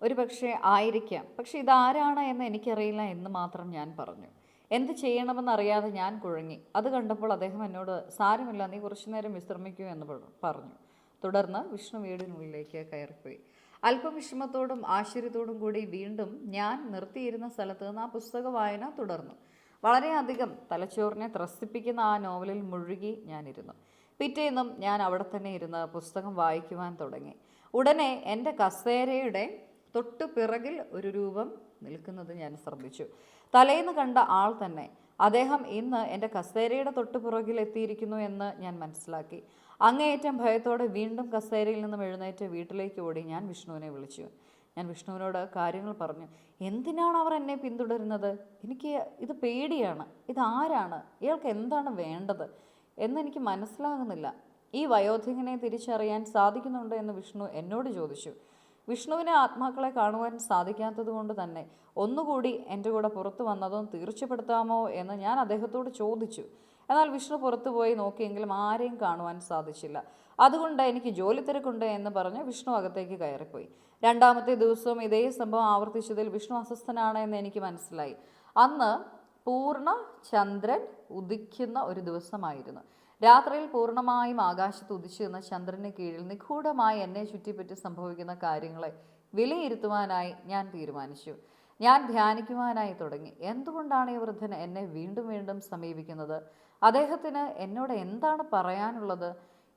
ഒരു പക്ഷേ ആയിരിക്കാം. പക്ഷെ ഇതാരാണ് എന്ന് എനിക്കറിയില്ല എന്ന് മാത്രം ഞാൻ പറഞ്ഞു. എന്ത് ചെയ്യണമെന്നറിയാതെ ഞാൻ കുഴങ്ങി. അത് കണ്ടപ്പോൾ അദ്ദേഹം എന്നോട് സാരമില്ല, നീ കുറച്ചു നേരം വിശ്രമിക്കൂ എന്ന് പറഞ്ഞു. തുടർന്ന് വിഷ്ണു വീടിനുള്ളിലേക്ക് കയറിപ്പോയി. അല്പം വിഷമത്തോടും ആശ്ചര്യത്തോടും കൂടി വീണ്ടും ഞാൻ നിർത്തിയിരുന്ന സ്ഥലത്ത് നിന്ന് ആ പുസ്തക വായന തുടർന്നു. വളരെയധികം തലച്ചോറിനെ ത്രസിപ്പിക്കുന്ന ആ നോവലിൽ മുഴുകി ഞാനിരുന്നു. പിറ്റേന്നും ഞാൻ അവിടെ തന്നെ ഇരുന്ന് പുസ്തകം വായിക്കുവാൻ തുടങ്ങി. ഉടനെ എൻ്റെ കസേരയുടെ തൊട്ടു പിറകിൽ ഒരു രൂപം നിൽക്കുന്നത് ഞാൻ ശ്രദ്ധിച്ചു. തലേന്ന് കണ്ട ആൾ തന്നെ. അദ്ദേഹം ഇന്ന് എൻ്റെ കസേരയുടെ തൊട്ടു പുറകിൽ എത്തിയിരിക്കുന്നു എന്ന് ഞാൻ മനസ്സിലാക്കി. അങ്ങേയറ്റം ഭയത്തോടെ വീണ്ടും കസേരയിൽ നിന്നും എഴുന്നേറ്റ് വീട്ടിലേക്ക് ഓടി ഞാൻ വിഷ്ണുവിനെ വിളിച്ചു. ഞാൻ വിഷ്ണുവിനോട് കാര്യങ്ങൾ പറഞ്ഞു. എന്തിനാണ് അവർ എന്നെ പിന്തുടരുന്നത്? എനിക്ക് ഇത് പേടിയാണ്. ഇതാരാണ്? ഇയാൾക്ക് എന്താണ് വേണ്ടത് എന്നെനിക്ക് മനസ്സിലാകുന്നില്ല. ഈ വയോധികനെ തിരിച്ചറിയാൻ സാധിക്കുന്നുണ്ടോ എന്ന് വിഷ്ണു എന്നോട് ചോദിച്ചു. വിഷ്ണുവിനെ ആത്മാക്കളെ കാണുവാൻ സാധിക്കാത്തത് കൊണ്ട് തന്നെ ഒന്നുകൂടി എൻ്റെ കൂടെ പുറത്തു വന്നതും തീർച്ചപ്പെടുത്താമോ എന്ന് ഞാൻ അദ്ദേഹത്തോട് ചോദിച്ചു. എന്നാൽ വിഷ്ണു പുറത്തു പോയി നോക്കിയെങ്കിലും ആരെയും കാണുവാൻ സാധിച്ചില്ല. അതുകൊണ്ട് എനിക്ക് ജോലി തിരക്കുണ്ട് എന്ന് പറഞ്ഞ് വിഷ്ണു അകത്തേക്ക് കയറിപ്പോയി. രണ്ടാമത്തെ ദിവസവും ഇതേ സംഭവം ആവർത്തിച്ചതിൽ വിഷ്ണു അസ്വസ്ഥനാണ് എന്ന് എനിക്ക് മനസ്സിലായി. അന്ന് പൂർണ്ണ ചന്ദ്രൻ ഉദിക്കുന്ന ഒരു ദിവസമായിരുന്നു. രാത്രിയിൽ പൂർണ്ണമായും ആകാശത്ത് ഉദിച്ചു നിന്ന ചന്ദ്രന് കീഴിൽ നിഗൂഢമായി എന്നെ ചുറ്റിപ്പറ്റി സംഭവിക്കുന്ന കാര്യങ്ങളെ വിലയിരുത്തുവാനായി ഞാൻ തീരുമാനിച്ചു. ഞാൻ ധ്യാനിക്കുവാനായി തുടങ്ങി. എന്തുകൊണ്ടാണ് ഈ വൃദ്ധൻ എന്നെ വീണ്ടും വീണ്ടും സമീപിക്കുന്നത്? അദ്ദേഹത്തിന് എന്നോട് എന്താണ് പറയാനുള്ളത്?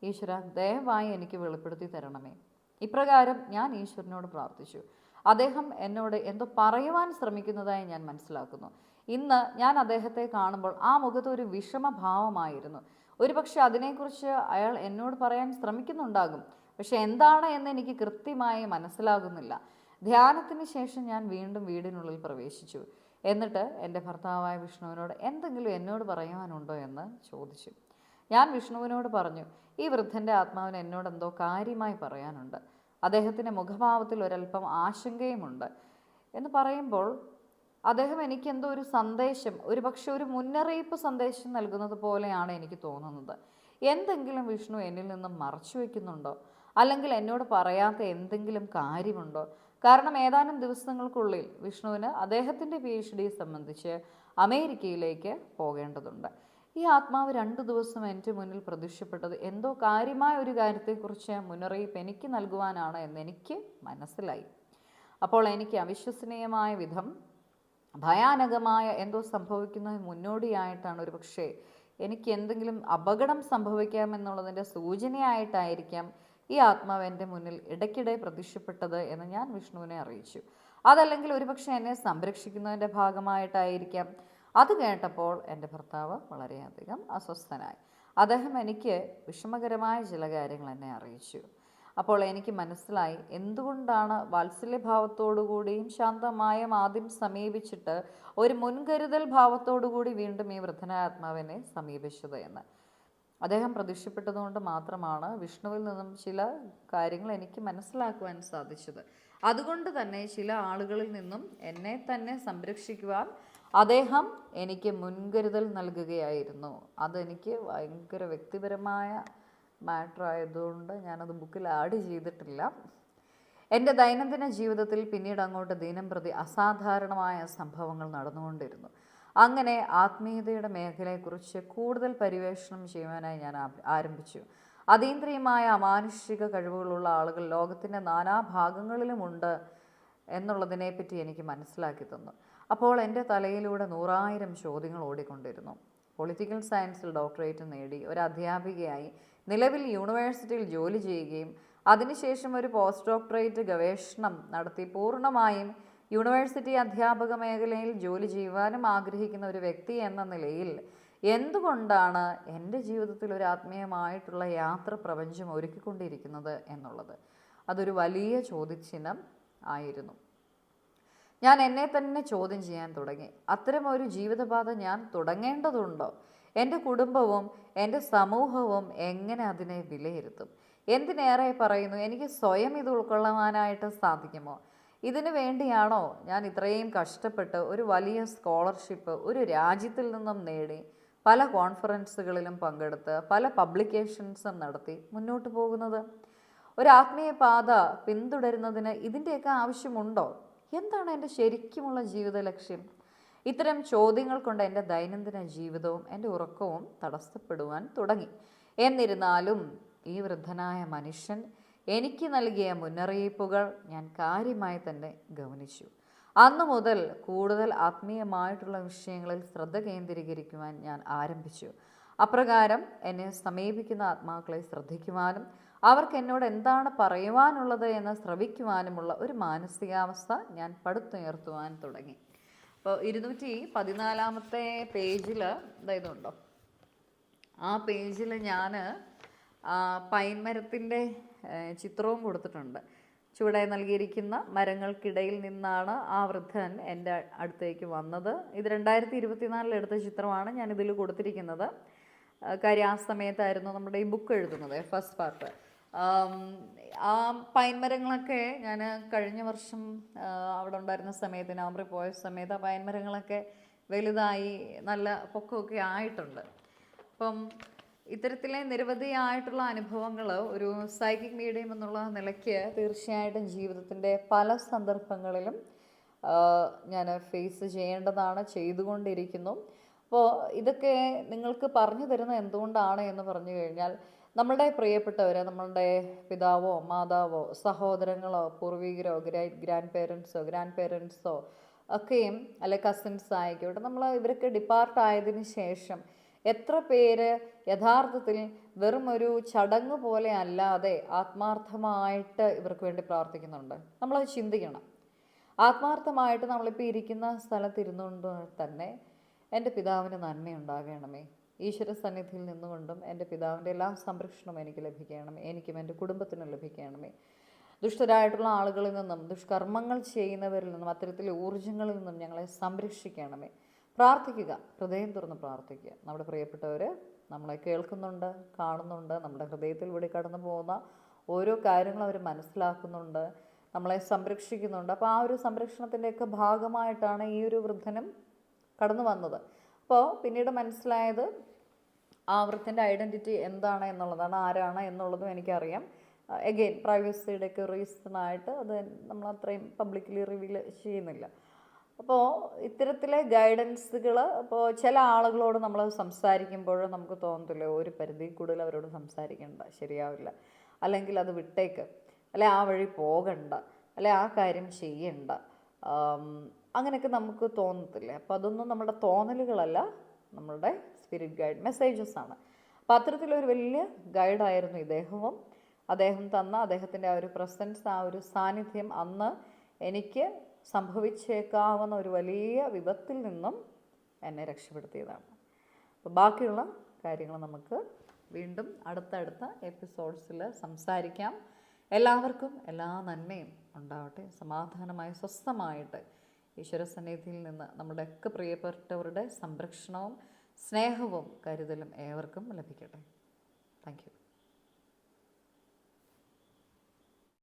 ഈശ്വര, ദയവായി എനിക്ക് വെളിപ്പെടുത്തി തരണമേ. ഇപ്രകാരം ഞാൻ ഈശ്വരനോട് പ്രാർത്ഥിച്ചു. അദ്ദേഹം എന്നോട് എന്തോ പറയുവാൻ ശ്രമിക്കുന്നതായി ഞാൻ മനസ്സിലാക്കുന്നു. ഇന്ന് ഞാൻ അദ്ദേഹത്തെ കാണുമ്പോൾ ആ മുഖത്ത് ഒരു വിഷമഭാവമായിരുന്നു. ഒരുപക്ഷെ അതിനെക്കുറിച്ച് അയാൾ എന്നോട് പറയാൻ ശ്രമിക്കുന്നുണ്ടാകും. പക്ഷെ എന്താണ് എന്ന് എനിക്ക് കൃത്യമായി മനസ്സിലാകുന്നില്ല. ധ്യാനത്തിന് ശേഷം ഞാൻ വീണ്ടും വീടിനുള്ളിൽ പ്രവേശിച്ചു. എന്നിട്ട് എൻ്റെ ഭർത്താവായ വിഷ്ണുവിനോട് എന്തെങ്കിലും എന്നോട് പറയുവാനുണ്ടോ എന്ന് ചോദിച്ചു. ഞാൻ വിഷ്ണുവിനോട് പറഞ്ഞു, ഈ വൃദ്ധൻ്റെ ആത്മാവിന് എന്നോട് എന്തോ കാര്യമായി പറയാനുണ്ട്. അദ്ദേഹത്തിൻ്റെ മുഖഭാവത്തിൽ ഒരല്പം ആശങ്കയുമുണ്ട് എന്ന് പറയുമ്പോൾ അദ്ദേഹം എനിക്ക് എന്തോ ഒരു സന്ദേശം, ഒരുപക്ഷെ ഒരു മുന്നറിയിപ്പ് സന്ദേശം നൽകുന്നത് പോലെയാണ് എനിക്ക് തോന്നുന്നത്. എന്തെങ്കിലും വിഷ്ണു എന്നിൽ നിന്നും മറച്ചു വയ്ക്കുന്നുണ്ടോ? അല്ലെങ്കിൽ എന്നോട് പറയാത്ത എന്തെങ്കിലും കാര്യമുണ്ടോ? കാരണം ഏതാനും ദിവസങ്ങൾക്കുള്ളിൽ വിഷ്ണുവിന് അദ്ദേഹത്തിൻ്റെ PhD സംബന്ധിച്ച് അമേരിക്കയിലേക്ക് പോകേണ്ടതുണ്ട്. ഈ ആത്മാവ് 2 ദിവസം എൻ്റെ മുന്നിൽ പ്രത്യക്ഷപ്പെട്ടത് എന്തോ കാര്യമായ ഒരു കാര്യത്തെക്കുറിച്ച് മുന്നറിയിപ്പ് എനിക്ക് നൽകുവാനാണ് എന്നെനിക്ക് മനസ്സിലായി. അപ്പോൾ എനിക്ക് അവിശ്വസനീയമായ വിധം ഭയാനകമായ എന്തോ സംഭവിക്കുന്നതിന് മുന്നോടിയായിട്ടാണ്, ഒരു പക്ഷേ എനിക്ക് എന്തെങ്കിലും അപകടം സംഭവിക്കാമെന്നുള്ളതിൻ്റെ സൂചനയായിട്ടായിരിക്കാം ഈ ആത്മാവ് എൻ്റെ മുന്നിൽ ഇടയ്ക്കിടെ പ്രത്യക്ഷപ്പെട്ടത് എന്ന് ഞാൻ വിഷ്ണുവിനെ അറിയിച്ചു. അതല്ലെങ്കിൽ ഒരുപക്ഷെ എന്നെ സംരക്ഷിക്കുന്നതിൻ്റെ ഭാഗമായിട്ടായിരിക്കാം. അത് കേട്ടപ്പോൾ എൻ്റെ ഭർത്താവ് വളരെയധികം അസ്വസ്ഥനായി. അദ്ദേഹം എനിക്ക് വിഷമകരമായ ചില കാര്യങ്ങൾ എന്നെ അറിയിച്ചു. അപ്പോൾ എനിക്ക് മനസ്സിലായി എന്തുകൊണ്ടാണ് വാത്സല്യഭാവത്തോടുകൂടിയും ശാന്തമായും ആദ്യം സമീപിച്ചിട്ട് ഒരു മുൻകരുതൽ ഭാവത്തോടുകൂടി വീണ്ടും ഈ വൃദ്ധനായ ആത്മാവിനെ സമീപിച്ചത് എന്ന്. അദ്ദേഹം പ്രത്യക്ഷപ്പെട്ടതുകൊണ്ട് മാത്രമാണ് വിഷ്ണുവിൽ നിന്നും ചില കാര്യങ്ങൾ എനിക്ക് മനസ്സിലാക്കുവാൻ സാധിച്ചത്. അതുകൊണ്ട് തന്നെ ചില ആളുകളിൽ നിന്നും എന്നെ തന്നെ സംരക്ഷിക്കുവാൻ അദ്ദേഹം എനിക്ക് മുൻകരുതൽ നൽകുകയായിരുന്നു. അതെനിക്ക് ഭയങ്കര വ്യക്തിപരമായ മാറ്റർ ആയതുകൊണ്ട് ഞാനത് ബുക്കിൽ ആഡ് ചെയ്തിട്ടില്ല. എൻ്റെ ദൈനംദിന ജീവിതത്തിൽ പിന്നീട് അങ്ങോട്ട് ദിനം പ്രതി അസാധാരണമായ സംഭവങ്ങൾ നടന്നുകൊണ്ടിരുന്നു. അങ്ങനെ ആത്മീയതയുടെ മേഖലയെക്കുറിച്ച് കൂടുതൽ പര്യവേഷണം ചെയ്യുവാനായി ഞാൻ ആരംഭിച്ചു. അതീന്ദ്രിയമായ അമാനുഷിക കഴിവുകളുള്ള ആളുകൾ ലോകത്തിൻ്റെ നാനാഭാഗങ്ങളിലുമുണ്ട് എന്നുള്ളതിനെപ്പറ്റി എനിക്ക് മനസ്സിലാക്കി തന്നു. അപ്പോൾ എൻ്റെ തലയിലൂടെ 100,000 ചോദ്യങ്ങൾ ഓടിക്കൊണ്ടിരുന്നു. പൊളിറ്റിക്കൽ സയൻസിൽ ഡോക്ടറേറ്റ് നേടി ഒരു അധ്യാപികയായി നിലവിൽ യൂണിവേഴ്സിറ്റിയിൽ ജോലി ചെയ്യുകയും അതിനുശേഷം ഒരു പോസ്റ്റ് ഡോക്ടറേറ്റ് ഗവേഷണം നടത്തി പൂർണ്ണമായും യൂണിവേഴ്സിറ്റി അധ്യാപക മേഖലയിൽ ജോലി ചെയ്യുവാനും ആഗ്രഹിക്കുന്ന ഒരു വ്യക്തി എന്ന നിലയിൽ എന്തുകൊണ്ടാണ് എൻ്റെ ജീവിതത്തിൽ ഒരു ആത്മീയമായിട്ടുള്ള യാത്ര പ്രപഞ്ചം ഒരുക്കിക്കൊണ്ടിരിക്കുന്നത് എന്നുള്ളത് അതൊരു വലിയ ചോദ്യചിഹ്നം ആയിരുന്നു. ഞാൻ എന്നെ തന്നെ ചോദ്യം ചെയ്യാൻ തുടങ്ങി. അത്തരം ഒരു ജീവിതപാത ഞാൻ തുടങ്ങേണ്ടതുണ്ടോ? എൻ്റെ കുടുംബവും എൻ്റെ സമൂഹവും എങ്ങനെ അതിനെ വിലയിരുത്തും? എന്തിനേറെ പറയുന്നു, എനിക്ക് സ്വയം ഇത് ഉൾക്കൊള്ളുവാനായിട്ട് സാധിക്കുമോ? ഇതിനു വേണ്ടിയാണോ ഞാൻ ഇത്രയും കഷ്ടപ്പെട്ട് ഒരു വലിയ സ്കോളർഷിപ്പ് ഒരു രാജ്യത്തിൽ നിന്നും നേടി പല കോൺഫറൻസുകളിലും പങ്കെടുത്ത് പല പബ്ലിക്കേഷൻസും നടത്തി മുന്നോട്ട് പോകുന്നത്? ഒരു ആത്മീയ പാത പിന്തുടരുന്നതിന് ഇതിൻ്റെയൊക്കെ ആവശ്യമുണ്ടോ? എന്താണ് എൻ്റെ ശരിക്കുമുള്ള ജീവിത ലക്ഷ്യം? ഇത്തരം ചോദ്യങ്ങൾ കൊണ്ട് എൻ്റെ ദൈനംദിന ജീവിതവും എൻ്റെ ഉറക്കവും തടസ്സപ്പെടുവാൻ തുടങ്ങി. എന്നിരുന്നാലും ഈ വൃദ്ധനായ മനുഷ്യൻ എനിക്ക് നൽകിയ മുന്നറിയിപ്പുകൾ ഞാൻ കാര്യമായി തന്നെ ഗൗനിച്ചു. അന്നു മുതൽ കൂടുതൽ ആത്മീയമായിട്ടുള്ള വിഷയങ്ങളിൽ ശ്രദ്ധ കേന്ദ്രീകരിക്കുവാൻ ഞാൻ ആരംഭിച്ചു. അപ്രകാരം എന്നെ സമീപിക്കുന്ന ആത്മാക്കളെ ശ്രദ്ധിക്കുവാനും അവർക്ക് എന്നോട് എന്താണ് പറയുവാനുള്ളത് എന്ന് ശ്രവിക്കുവാനുമുള്ള ഒരു മാനസികാവസ്ഥ ഞാൻ പടുത്തുയർത്തുവാൻ തുടങ്ങി. അപ്പോൾ 214 പേജിൽ ഇതുണ്ടോ, ആ പേജിൽ ഞാൻ പൈൻമരത്തിൻ്റെ ചിത്രവും കൊടുത്തിട്ടുണ്ട്. ചുവടെ നൽകിയിരിക്കുന്ന മരങ്ങൾക്കിടയിൽ നിന്നാണ് ആ വൃദ്ധൻ എൻ്റെ അടുത്തേക്ക് വന്നത്. ഇത് 2024 എടുത്ത ചിത്രമാണ് ഞാനിതിൽ കൊടുത്തിരിക്കുന്നത്. കാര്യം ആ സമയത്തായിരുന്നു നമ്മുടെ ഈ ബുക്ക് എഴുതുന്നത്, ഫസ്റ്റ് പാർട്ട്. ആ പൈൻമരങ്ങളൊക്കെ ഞാൻ കഴിഞ്ഞ വർഷം അവിടെ ഉണ്ടായിരുന്ന സമയത്ത്, നവംബറിൽ പോയ സമയത്ത് ആ പൈൻമരങ്ങളൊക്കെ വലുതായി നല്ല പൊക്കമൊക്കെ ആയിട്ടുണ്ട്. അപ്പം ഇത്തരത്തിലെ നിരവധിയായിട്ടുള്ള അനുഭവങ്ങൾ ഒരു സൈക്കിക് മീഡിയം എന്നുള്ള നിലയ്ക്ക് തീർച്ചയായിട്ടും ജീവിതത്തിൻ്റെ പല സന്ദർഭങ്ങളിലും ഞാൻ ഫേസ് ചെയ്യേണ്ടതാണ്, ചെയ്തുകൊണ്ടിരിക്കുന്നു. അപ്പോൾ ഇതൊക്കെ നിങ്ങൾക്ക് പറഞ്ഞു തരുന്നത് എന്തുകൊണ്ടാണ് എന്ന് പറഞ്ഞു കഴിഞ്ഞാൽ, നമ്മളുടെ പ്രിയപ്പെട്ടവർ, നമ്മളുടെ പിതാവോ മാതാവോ സഹോദരങ്ങളോ പൂർവികരോ ഗ്രാൻഡ് പേരൻസോ ഒക്കെയും അല്ലെ കസിൻസ് ആയിക്കോട്ടെ, നമ്മൾ ഇവരൊക്കെ ഡിപ്പാർട്ടായതിനു ശേഷം എത്ര പേര് യഥാർത്ഥത്തിൽ വെറും ഒരു ചടങ്ങ് പോലെ അല്ലാതെ ആത്മാർത്ഥമായിട്ട് ഇവർക്ക് വേണ്ടി പ്രാർത്ഥിക്കുന്നുണ്ട്? നമ്മളത് ചിന്തിക്കണം. ആത്മാർത്ഥമായിട്ട് നമ്മളിപ്പോൾ ഇരിക്കുന്ന സ്ഥലത്തിരുന്നുകൊണ്ട് തന്നെ എൻ്റെ പിതാവിന് നന്മയുണ്ടാകണമേ, ഈശ്വര സന്നിധിയിൽ നിന്നുകൊണ്ടും എൻ്റെ പിതാവിൻ്റെ എല്ലാ സംരക്ഷണവും എനിക്ക് ലഭിക്കണമേ, എനിക്കും എൻ്റെ കുടുംബത്തിനും ലഭിക്കണമേ, ദുഷ്ടരായിട്ടുള്ള ആളുകളിൽ നിന്നും ദുഷ്കർമ്മങ്ങൾ ചെയ്യുന്നവരിൽ നിന്നും അത്തരത്തിലെ ഊർജ്ജങ്ങളിൽ നിന്നും ഞങ്ങളെ സംരക്ഷിക്കണമേ. പ്രാർത്ഥിക്കുക, ഹൃദയം തുറന്ന് പ്രാർത്ഥിക്കുക. നമ്മുടെ പ്രിയപ്പെട്ടവർ നമ്മളെ കേൾക്കുന്നുണ്ട്, കാണുന്നുണ്ട്, നമ്മുടെ ഹൃദയത്തിലൂടെ കടന്നു പോകുന്ന ഓരോ കാര്യങ്ങളും അവർ മനസ്സിലാക്കുന്നുണ്ട്, നമ്മളെ സംരക്ഷിക്കുന്നുണ്ട്. അപ്പോൾ ആ ഒരു സംരക്ഷണത്തിൻ്റെയൊക്കെ ഭാഗമായിട്ടാണ് ഈ ഒരു വൃദ്ധനും കടന്നു വന്നത്. അപ്പോൾ പിന്നീട് മനസ്സിലായത് ആ വൃദ്ധൻ്റെ ഐഡൻറ്റിറ്റി എന്താണ് എന്നുള്ളതാണ്, ആരാണ് എന്നുള്ളതും എനിക്കറിയാം. എഗെയിൻ പ്രൈവസിയുടെയൊക്കെ റീസണായിട്ട് അത് നമ്മൾ അത്രയും പബ്ലിക്കലി റിവീൽ ചെയ്യുന്നില്ല. അപ്പോൾ ഇത്തരത്തിലെ ഗൈഡൻസുകൾ, അപ്പോൾ ചില ആളുകളോട് നമ്മൾ സംസാരിക്കുമ്പോൾ നമുക്ക് തോന്നത്തില്ല ഒരു പരിധി കൂടുതൽ അവരോട് സംസാരിക്കേണ്ട, ശരിയാവില്ല, അല്ലെങ്കിൽ അത് വിട്ടേക്ക്, അല്ലെ ആ വഴി പോകണ്ട, അല്ലെ ആ കാര്യം ചെയ്യണ്ട, അങ്ങനെയൊക്കെ നമുക്ക് തോന്നത്തില്ലേ? അപ്പോൾ അതൊന്നും നമ്മുടെ തോന്നലുകളല്ല, നമ്മളുടെ സ്പിരിറ്റ് ഗൈഡ് മെസ്സേജസ് ആണ്. അപ്പോൾ അത്തരത്തിലൊരു വലിയ ഗൈഡായിരുന്നു ഇദ്ദേഹവും. അദ്ദേഹം തന്ന അദ്ദേഹത്തിൻ്റെ ആ ഒരു പ്രസൻസ്, ആ ഒരു സാന്നിധ്യം അന്ന് എനിക്ക് സംഭവിച്ചേക്കാവുന്ന ഒരു വലിയ വിപത്തിൽ നിന്നും എന്നെ രക്ഷപ്പെടുത്തിയതാണ്. അപ്പോൾ ബാക്കിയുള്ള കാര്യങ്ങൾ നമുക്ക് വീണ്ടും അടുത്തടുത്ത എപ്പിസോഡ്സിൽ സംസാരിക്കാം. എല്ലാവർക്കും എല്ലാ നന്മയും ഉണ്ടാവട്ടെ. സമാധാനമായി സ്വസ്ഥമായിട്ട് ഈശ്വരസന്നിധിയിൽ നിന്ന് നമ്മുടെയൊക്കെ പ്രിയപ്പെട്ടവരുടെ സംരക്ഷണവും സ്നേഹവും കരുതലും ഏവർക്കും ലഭിക്കട്ടെ. Thank you.